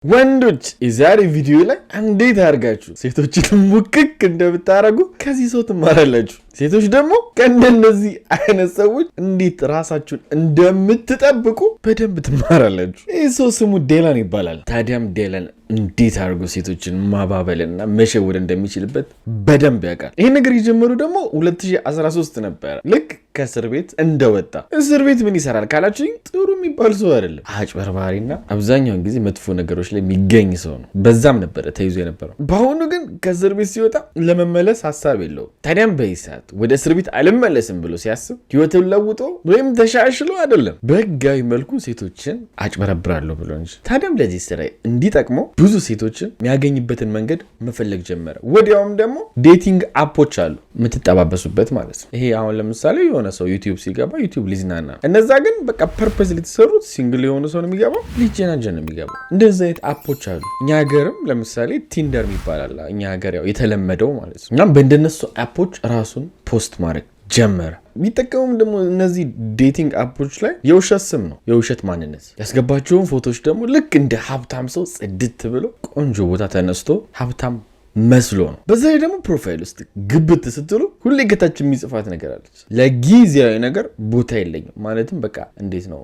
ወንዶች የዛሬ ቪዲዮ ላይ እንዴት አድርጋችሁ ሴቶችን ሙክክ እንደምታረጉ ከዚህ ሰው ትማራላችሁ። ሴቶች ደግሞ ከእንደነዚህ አይነት ሰዎች እንዴት ራሳችሁን እንደምትጠብቁ በደንብ ትማራላችሁ። ይህ ሰው ስሙ ዴላን ይባላል። ታዲያም ዴላን እንዴት አድርጎ ሴቶችን ማባበልና መሸወድ እንደሚችልበት በደንብ ያውቃል። ይሄን ነገር የጀመሩ ደግሞ 2013 ነበረ። ልክ ከእስር ቤት እንደወጣ። እስር ቤት ምን ይሰራል ካላችሁኝ ጥሩ የሚባል ሰው አይደለም። አጭበርባሪና አብዛኛውን ጊዜ መጥፎ ነገሮች ላይ የሚገኝ ሰው ነው። በዛም ነበረ ተይዞ የነበረው። በአሁኑ ግን ከእስር ቤት ሲወጣ ለመመለስ ሀሳብ የለውም። ታዲያም በይሳት ወደ እስር ቤት አልመለስም ብሎ ሲያስብ ህይወትን ለውጦ ወይም ተሻሽሎ አይደለም በህጋዊ መልኩ ሴቶችን አጭበረብራለሁ ብሎ እንጂ። ታዲያም ለዚህ ስራ እንዲጠቅመው ብዙ ሴቶችን የሚያገኝበትን መንገድ መፈለግ ጀመረ። ወዲያውም ደግሞ ዴቲንግ አፖች አሉ የምትጠባበሱበት ማለት ነው። ይሄ አሁን ለምሳሌ የሆነ ሰው ዩቲዩብ ሲገባ ዩቲዩብ ሊዝናና፣ እነዛ ግን በቃ ፐርፐስ የተሰሩት ሲንግል የሆነ ሰው ነው የሚገባው፣ ሊጀናጀን ነው የሚገባው። እንደዚህ አይነት አፖች አሉ። እኛ ሀገርም ለምሳሌ ቲንደር ይባላል እኛ ሀገር ያው የተለመደው ማለት ነው። እናም በእንደነሱ አፖች ራሱን ፖስት ማድረግ ጀመረ። የሚጠቀሙም ደግሞ እነዚህ ዴቲንግ አፖች ላይ የውሸት ስም ነው፣ የውሸት ማንነት ያስገባቸውን ፎቶች ደግሞ ልክ እንደ ሀብታም ሰው ጽድት ብሎ ቆንጆ ቦታ ተነስቶ ሀብታም መስሎ ነው። በዛ ላይ ደግሞ ፕሮፋይል ውስጥ ግብት ስትሉ ሁሌ ገታች የሚጽፋት ነገር አለች። ለጊዜያዊ ነገር ቦታ የለኝም ማለትም በቃ እንዴት ነው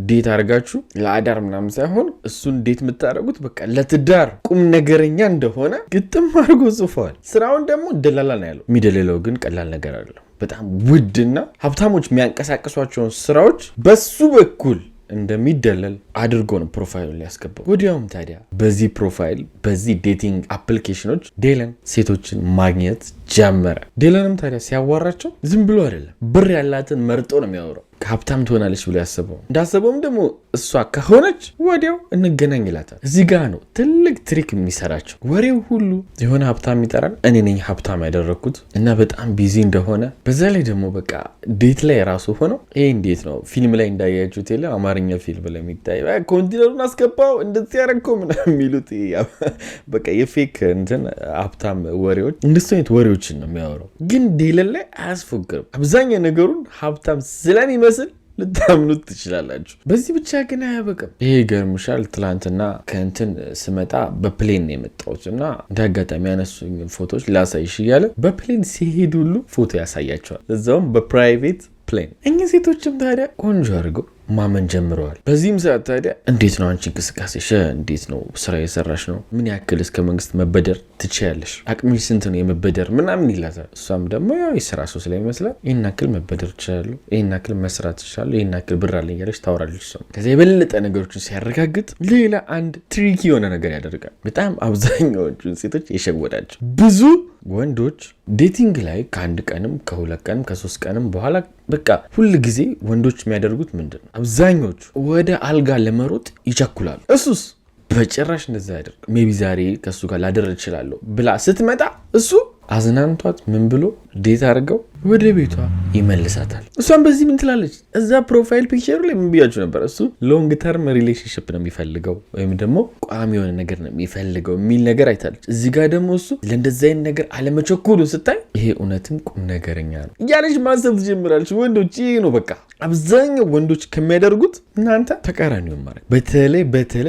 ዴት አድርጋችሁ ለአዳር ምናምን ሳይሆን እሱን ዴት የምታደርጉት በቃ ለትዳር ቁም ነገረኛ እንደሆነ ግጥም አድርጎ ጽፈዋል። ስራውን ደግሞ ደላላ ነው ያለው። የሚደልለው ግን ቀላል ነገር አይደለም። በጣም ውድና ሀብታሞች የሚያንቀሳቀሷቸውን ስራዎች በሱ በኩል እንደሚደለል አድርጎ ነው ፕሮፋይሉን ሊያስገባው። ወዲያውም ታዲያ በዚህ ፕሮፋይል በዚህ ዴቲንግ አፕሊኬሽኖች ዴላን ሴቶችን ማግኘት ጀመረ። ዴላንም ታዲያ ሲያዋራቸው ዝም ብሎ አይደለም፣ ብር ያላትን መርጦ ነው የሚያወራው። ሀብታም ትሆናለች ብሎ ያሰበው እንዳሰበውም ደግሞ እሷ ከሆነች ወዲያው እንገናኝ ይላታል። እዚህ ጋ ነው ትልቅ ትሪክ የሚሰራቸው። ወሬው ሁሉ የሆነ ሀብታም ይጠራል። እኔ ነኝ ሀብታም ያደረግኩት እና በጣም ቢዚ እንደሆነ፣ በዛ ላይ ደግሞ በቃ ዴት ላይ ራሱ ሆነው ይሄ እንዴት ነው ፊልም ላይ እንዳያችሁት የለ አማርኛ ፊልም ላይ የሚታይ ኮንቲነሩን አስገባው እንደዚህ ያደረግከው ምናምን የሚሉት በቃ የፌክ እንትን ሀብታም ወሬዎች፣ እንደሱ አይነት ወሬዎችን ነው የሚያወራው። ግን ዴላን ላይ አያስፎግርም። አብዛኛው ነገሩን ሀብታም ስለሚመስል ልታምኑት ትችላላችሁ። በዚህ ብቻ ግን አያበቃም። ይሄ ገርምሻል። ትላንትና ከእንትን ስመጣ በፕሌን ነው የመጣሁት እና እንደ አጋጣሚ ያነሱኝ ፎቶች ላሳይሽ እያለ በፕሌን ሲሄድ ሁሉ ፎቶ ያሳያቸዋል። እዛውም በፕራይቬት ፕሌን። እኚህ ሴቶችም ታዲያ ቆንጆ አድርገው ማመን ጀምረዋል። በዚህም ሰዓት ታዲያ እንዴት ነው አንቺ እንቅስቃሴሽ? እንዴት ነው ስራ የሰራሽ ነው? ምን ያክል እስከ መንግስት መበደር ትችያለሽ? አቅምሽ ስንት ነው የመበደር ምናምን ይላታል። እሷም ደግሞ ያው የስራ ሰው ስለሚመስላት ይህን ያክል መበደር ትችላለሁ፣ ይህን ያክል መስራት ትችላለሁ፣ ይህን ያክል ብር አለኝ እያለች ታወራለች። ሰው ከዚያ የበለጠ ነገሮችን ሲያረጋግጥ ሌላ አንድ ትሪኪ የሆነ ነገር ያደርጋል። በጣም አብዛኛዎቹን ሴቶች የሸወዳቸው ብዙ ወንዶች ዴቲንግ ላይ ከአንድ ቀንም ከሁለት ቀንም ከሶስት ቀንም በኋላ በቃ ሁል ጊዜ ወንዶች የሚያደርጉት ምንድን ነው? አብዛኞቹ ወደ አልጋ ለመሮጥ ይቸኩላሉ። እሱስ በጭራሽ እንደዛ ያደርግ። ሜቢ ዛሬ ከእሱ ጋር ላደር እችላለሁ ብላ ስትመጣ እሱ አዝናንቷት ምን ብሎ ዴት አድርገው ወደ ቤቷ ይመልሳታል። እሷም በዚህ ምን ትላለች? እዛ ፕሮፋይል ፒክቸሩ ላይ ምን ብያችሁ ነበር? እሱ ሎንግ ተርም ሪሌሽንሽፕ ነው የሚፈልገው ወይም ደግሞ ቋሚ የሆነ ነገር ነው የሚፈልገው የሚል ነገር አይታለች። እዚህ ጋር ደግሞ እሱ ለእንደዚህ አይነት ነገር አለመቸኮሉ ስታይ ይሄ እውነትም ቁም ነገረኛ ነው እያለች ማሰብ ትጀምራለች። ወንዶች ይሄ ነው በቃ አብዛኛው ወንዶች ከሚያደርጉት እናንተ ተቃራኒውን ማድረግ። በተለይ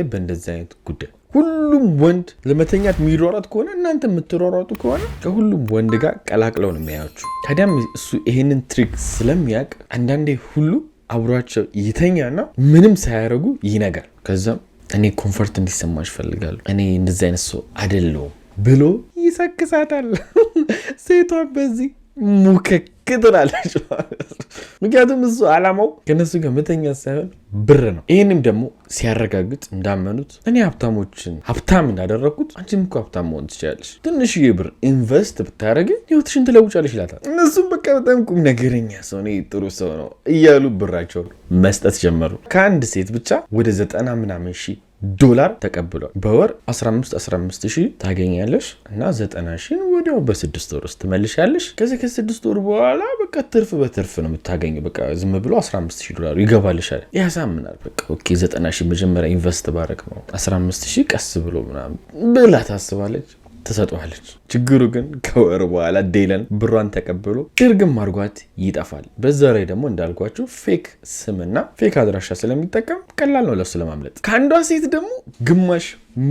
በእንደዚህ አይነት ጉዳይ ሁሉም ወንድ ለመተኛት የሚሯሯጥ ከሆነ እናንተ የምትሯሯጡ ከሆነ ከሁሉም ወንድ ጋር ቀላቅለው ነው የሚያያችሁ። ታዲያም እሱ ይሄንን ትሪክ ስለሚያውቅ አንዳንዴ ሁሉ አብሯቸው ይተኛና ምንም ሳያደርጉ ይነጋል። ከዛም እኔ ኮንፈርት እንዲሰማሽ ፈልጋለሁ፣ እኔ እንደዚህ አይነት ሰው አይደለሁም ብሎ ይሰክሳታል። ሴቷ በዚህ ሙከክ ትላለች ማለት ነው። ምክንያቱም እሱ አላማው ከነሱ ጋር መተኛት ሳይሆን ብር ነው። ይህንም ደግሞ ሲያረጋግጥ እንዳመኑት እኔ ሀብታሞችን ሀብታም እንዳደረግኩት አንቺም እኮ ሀብታም መሆን ትችላለች፣ ትንሽዬ ብር ኢንቨስት ብታደረግ ህይወትሽን ትለውጫለሽ ይላታል። እነሱም በቃ በጣም ቁም ነገረኛ ሰው፣ እኔ ጥሩ ሰው ነው እያሉ ብራቸውን መስጠት ጀመሩ። ከአንድ ሴት ብቻ ወደ 90 ምናምን ሺህ ዶላር ተቀብሏል። በወር 15 ሺህ ታገኛለሽ እና 90 ሺህ ወዲያው በ6 ወር ውስጥ ትመልሻለሽ። ከዚህ ከ6 ወር በኋላ በቃ ትርፍ በትርፍ ነው የምታገኘው። በቃ ዝም ብሎ 15 ሺህ ዶላር ይገባልሻል። ያሳምናል። በቃ ኦኬ 90 ሺህ መጀመሪያ ኢንቨስት ባረግ ነው 15 ሺህ ቀስ ብሎ ምናምን ብላ ታስባለች። ትሰጠዋለች። ችግሩ ግን ከወር በኋላ ዴለን ብሯን ተቀብሎ ድርግም አድርጓት ይጠፋል። በዛ ላይ ደግሞ እንዳልኳችሁ ፌክ ስምና ፌክ አድራሻ ስለሚጠቀም ቀላል ነው ለሱ ለማምለጥ። ከአንዷ ሴት ደግሞ $1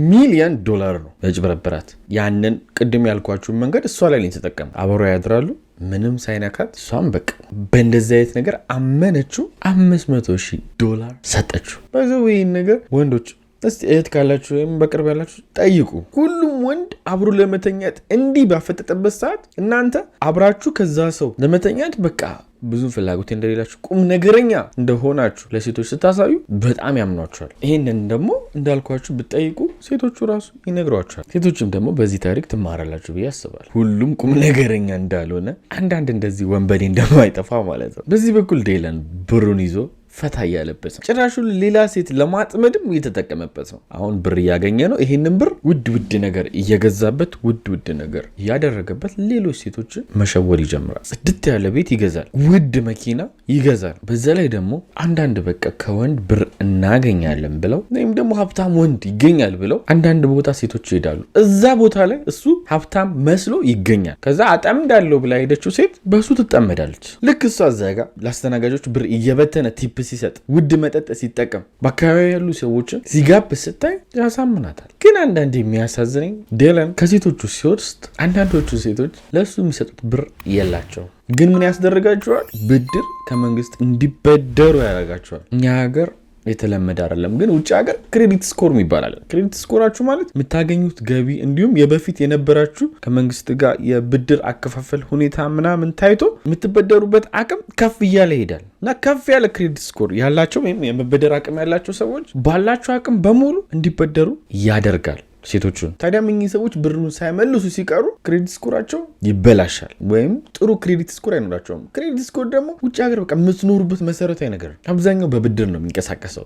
ሚሊዮን ነው ያጭበረበራት። ያንን ቅድም ያልኳችሁን መንገድ እሷ ላይ ተጠቀም። አብረው ያድራሉ ምንም ሳይነካት። እሷም በቃ በእንደዚህ አይነት ነገር አመነችው። $500,000 ሰጠችው። በዚህ ይህን ነገር ወንዶች እስቲ እህት ካላችሁ ወይም በቅርብ ያላችሁ ጠይቁ። ሁሉም ወንድ አብሮ ለመተኛት እንዲህ ባፈጠጠበት ሰዓት እናንተ አብራችሁ ከዛ ሰው ለመተኛት በቃ ብዙ ፍላጎት እንደሌላችሁ ቁም ነገረኛ እንደሆናችሁ ለሴቶች ስታሳዩ በጣም ያምኗቸዋል። ይህንን ደግሞ እንዳልኳችሁ ብትጠይቁ ሴቶቹ ራሱ ይነግሯቸዋል። ሴቶችም ደግሞ በዚህ ታሪክ ትማራላችሁ ብዬ አስባለሁ። ሁሉም ቁም ነገረኛ እንዳልሆነ አንዳንድ እንደዚህ ወንበዴ እንደማይጠፋ ማለት ነው። በዚህ በኩል ዴለን ብሩን ይዞ ፈታ እያለበት ነው። ጭራሹን ሌላ ሴት ለማጥመድም እየተጠቀመበት ነው። አሁን ብር እያገኘ ነው። ይሄንን ብር ውድ ነገር እየገዛበት ውድ ነገር እያደረገበት ሌሎች ሴቶችን መሸወድ ይጀምራል። ጽድት ያለ ቤት ይገዛል፣ ውድ መኪና ይገዛል። በዛ ላይ ደግሞ አንዳንድ በቃ ከወንድ ብር እናገኛለን ብለው ወይም ደግሞ ሀብታም ወንድ ይገኛል ብለው አንዳንድ ቦታ ሴቶች ይሄዳሉ። እዛ ቦታ ላይ እሱ ሀብታም መስሎ ይገኛል። ከዛ አጠምዳለሁ ብላ ሄደችው ሴት በሱ ትጠመዳለች። ልክ እሷ እዛ ጋር ለአስተናጋጆች ብር እየበተነ ቲፕ ሲሰጥ ውድ መጠጥ ሲጠቀም በአካባቢ ያሉ ሰዎችን ሲጋብ ስታይ ያሳምናታል። ግን አንዳንድ የሚያሳዝነኝ ዴለን ከሴቶቹ ሲወስድ አንዳንዶቹ ሴቶች ለእሱ የሚሰጡት ብር የላቸው። ግን ምን ያስደርጋቸዋል? ብድር ከመንግስት እንዲበደሩ ያደርጋቸዋል። እኛ ሀገር የተለመደ አይደለም፣ ግን ውጭ ሀገር ክሬዲት ስኮር ይባላል። ክሬዲት ስኮራችሁ ማለት የምታገኙት ገቢ እንዲሁም የበፊት የነበራችሁ ከመንግስት ጋር የብድር አከፋፈል ሁኔታ ምናምን ታይቶ የምትበደሩበት አቅም ከፍ እያለ ይሄዳል እና ከፍ ያለ ክሬዲት ስኮር ያላቸው ወይም የመበደር አቅም ያላቸው ሰዎች ባላቸው አቅም በሙሉ እንዲበደሩ ያደርጋል ሴቶቹን። ታዲያ እኚህ ሰዎች ብሩን ሳይመልሱ ሲቀሩ ክሬዲት ስኮራቸው ይበላሻል ወይም ጥሩ ክሬዲት ስኮር አይኖራቸውም። ክሬዲት ስኮር ደግሞ ውጭ ሀገር በቃ የምትኖሩበት መሰረታዊ ነገር አብዛኛው በብድር ነው የሚንቀሳቀሰው።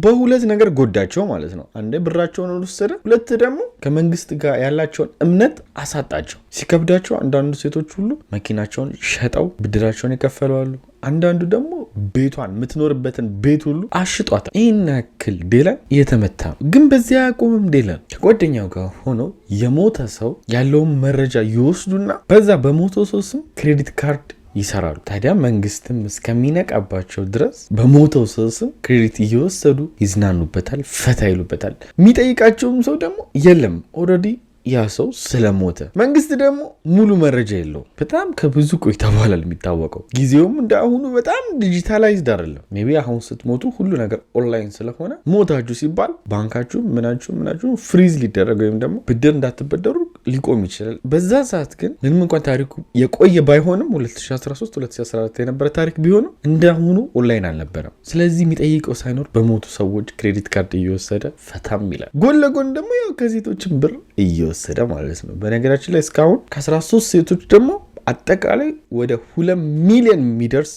በሁለት ነገር ጎዳቸው ማለት ነው። አንዴ ብራቸውን ወሰደ፣ ሁለት ደግሞ ከመንግስት ጋር ያላቸውን እምነት አሳጣቸው። ሲከብዳቸው አንዳንዱ ሴቶች ሁሉ መኪናቸውን ሸጠው ብድራቸውን ይከፈላሉ። አንዳንዱ ደግሞ ቤቷን የምትኖርበትን ቤት ሁሉ አሽጧታል። ይህን ያክል ዴለን እየተመታ ግን በዚያ ያቆምም። ዴለን ከጓደኛው ጋር ሆነው የሞተ ሰው ያለውን መረጃ ይወስዱና በዛ በሞተው ሰው ስም ክሬዲት ካርድ ይሰራሉ። ታዲያ መንግስትም እስከሚነቃባቸው ድረስ በሞተው ሰው ስም ክሬዲት እየወሰዱ ይዝናኑበታል፣ ፈታ ይሉበታል። የሚጠይቃቸውም ሰው ደግሞ የለም ኦልሬዲ ያ ሰው ስለሞተ። መንግስት ደግሞ ሙሉ መረጃ የለውም። በጣም ከብዙ ቆይታ በኋላ የሚታወቀው ጊዜውም እንደ አሁኑ በጣም ዲጂታላይዝድ አይደለም። ሜይ ቢ አሁን ስትሞቱ ሁሉ ነገር ኦንላይን ስለሆነ ሞታችሁ ሲባል ባንካችሁ ምናችሁ ፍሪዝ ሊደረግ ወይም ደግሞ ብድር እንዳትበደሩ ሊቆም ይችላል። በዛ ሰዓት ግን ምንም እንኳን ታሪኩ የቆየ ባይሆንም 2013 2014 የነበረ ታሪክ ቢሆንም እንዳሁኑ ኦንላይን አልነበረም። ስለዚህ የሚጠይቀው ሳይኖር በሞቱ ሰዎች ክሬዲት ካርድ እየወሰደ ፈታም ይላል። ጎን ለጎን ደግሞ ያው ከሴቶችን ብር እየወሰደ ማለት ነው። በነገራችን ላይ እስካሁን ከ13 ሴቶች ደግሞ አጠቃላይ ወደ $2 ሚሊዮን የሚደርስ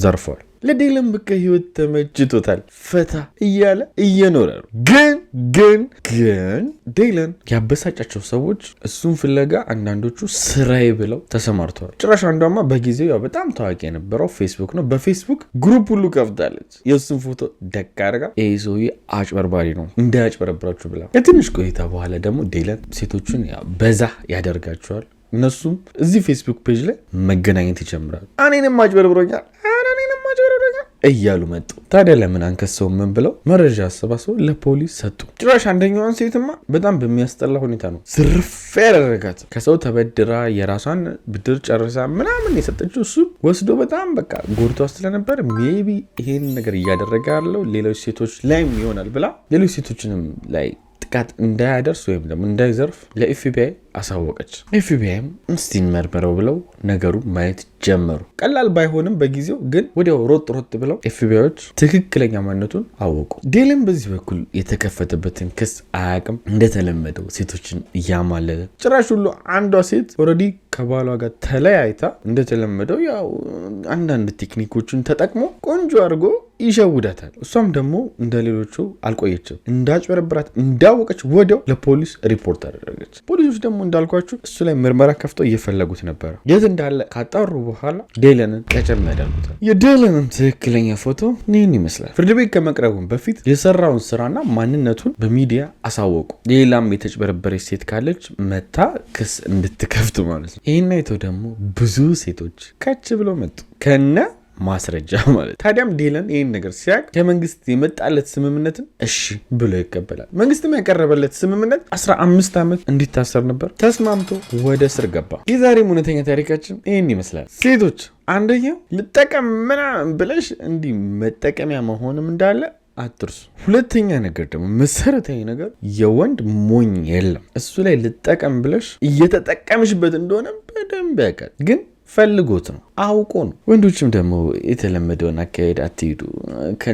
ዘርፏል። ለዴለን በቃ ህይወት ተመችቶታል፣ ፈታ እያለ እየኖረ ነው። ግን ዴለን ያበሳጫቸው ሰዎች እሱን ፍለጋ አንዳንዶቹ ስራዬ ብለው ተሰማርተዋል። ጭራሽ አንዷማ በጊዜው ያው በጣም ታዋቂ የነበረው ፌስቡክ ነው። በፌስቡክ ግሩፕ ሁሉ ከፍታለች። የእሱን ፎቶ ደቅ አድርጋ ይህ ሰውዬ አጭበርባሪ ነው እንዳያጭበረብራችሁ ብላ። ከትንሽ ቆይታ በኋላ ደግሞ ዴለን ሴቶቹን በዛ ያደርጋቸዋል። እነሱም እዚህ ፌስቡክ ፔጅ ላይ መገናኘት ይጀምራሉ። እኔንም አጭበርብሮኛል እያሉ መጡ። ታዲያ ለምን አንከሰው ምን ብለው መረጃ አሰባስበው ለፖሊስ ሰጡ። ጭራሽ አንደኛዋን ሴትማ በጣም በሚያስጠላ ሁኔታ ነው ዝርፍ ያደረጋት። ከሰው ተበድራ የራሷን ብድር ጨርሳ ምናምን የሰጠችው እሱ ወስዶ በጣም በቃ ጎድቷ ስለነበር ሜቢ ይሄን ነገር እያደረገ ያለው ሌሎች ሴቶች ላይም ይሆናል ብላ ሌሎች ሴቶችንም ላይ ጥቃት እንዳያደርስ ወይም ደግሞ እንዳይዘርፍ ለኤፍቢአይ አሳወቀች። ኤፍቢአይም እስቲ እንመርምረው ብለው ነገሩ ማየት ጀመሩ። ቀላል ባይሆንም በጊዜው ግን ወዲያው ሮጥ ብለው ኤፍቢአዮች ትክክለኛ ማንነቱን አወቁ። ዴለን በዚህ በኩል የተከፈተበትን ክስ አያውቅም። እንደተለመደው ሴቶችን እያማለለ ጭራሽ ሁሉ አንዷ ሴት ኦልሬዲ ከባሏ ጋር ተለያይታ እንደተለመደው ያው አንዳንድ ቴክኒኮችን ተጠቅሞ ቆንጆ አድርጎ ይሸውዳታል። እሷም ደግሞ እንደሌሎቹ አልቆየችም። እንዳጭበረብራት እንዳወቀች ወዲያው ለፖሊስ ሪፖርት አደረገች። ፖሊሶች ደግሞ እንዳልኳችሁ እሱ ላይ ምርመራ ከፍተው እየፈለጉት ነበረ። የት እንዳለ ካጣሩ በኋላ ዴለንን ቀጨም ያደርጉታል። የዴለንን ትክክለኛ ፎቶ ይህን ይመስላል። ፍርድ ቤት ከመቅረቡን በፊት የሰራውን ስራና ማንነቱን በሚዲያ አሳወቁ። ሌላም የተጭበረበረች ሴት ካለች መታ ክስ እንድትከፍት ማለት ነው። ይህን አይተው ደግሞ ብዙ ሴቶች ከች ብለው መጡ ከነ ማስረጃ ማለት። ታዲያም ዴለን ይህን ነገር ሲያቅ ከመንግስት የመጣለት ስምምነትን እሺ ብሎ ይቀበላል። መንግስትም ያቀረበለት ስምምነት 15 ዓመት እንዲታሰር ነበር። ተስማምቶ ወደ እስር ገባ። የዛሬም እውነተኛ ታሪካችን ይህን ይመስላል። ሴቶች አንደኛው ልጠቀም ምናምን ብለሽ እንዲህ መጠቀሚያ መሆንም እንዳለ አትርሱ። ሁለተኛ ነገር ደግሞ መሰረታዊ ነገር የወንድ ሞኝ የለም። እሱ ላይ ልጠቀም ብለሽ እየተጠቀምሽበት እንደሆነ በደንብ ያውቃል፣ ግን ፈልጎት ነው፣ አውቆ ነው። ወንዶችም ደግሞ የተለመደውን አካሄድ አትሄዱ።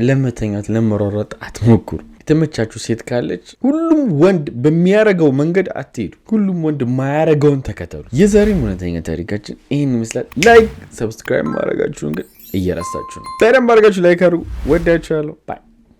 ለመተኛት ለመሯሯጥ አትሞክሩ። የተመቻችሁ ሴት ካለች ሁሉም ወንድ በሚያረገው መንገድ አትሄዱ። ሁሉም ወንድ ማያረገውን ተከተሉ። የዛሬም እውነተኛ ታሪካችን ይህን ይመስላል። ላይክ፣ ሰብስክራይብ ማድረጋችሁን ግን እየረሳችሁ ነው። በደንብ አድርጋችሁ ላይክ አድርጉ። ወዳችኋለሁ። ባይ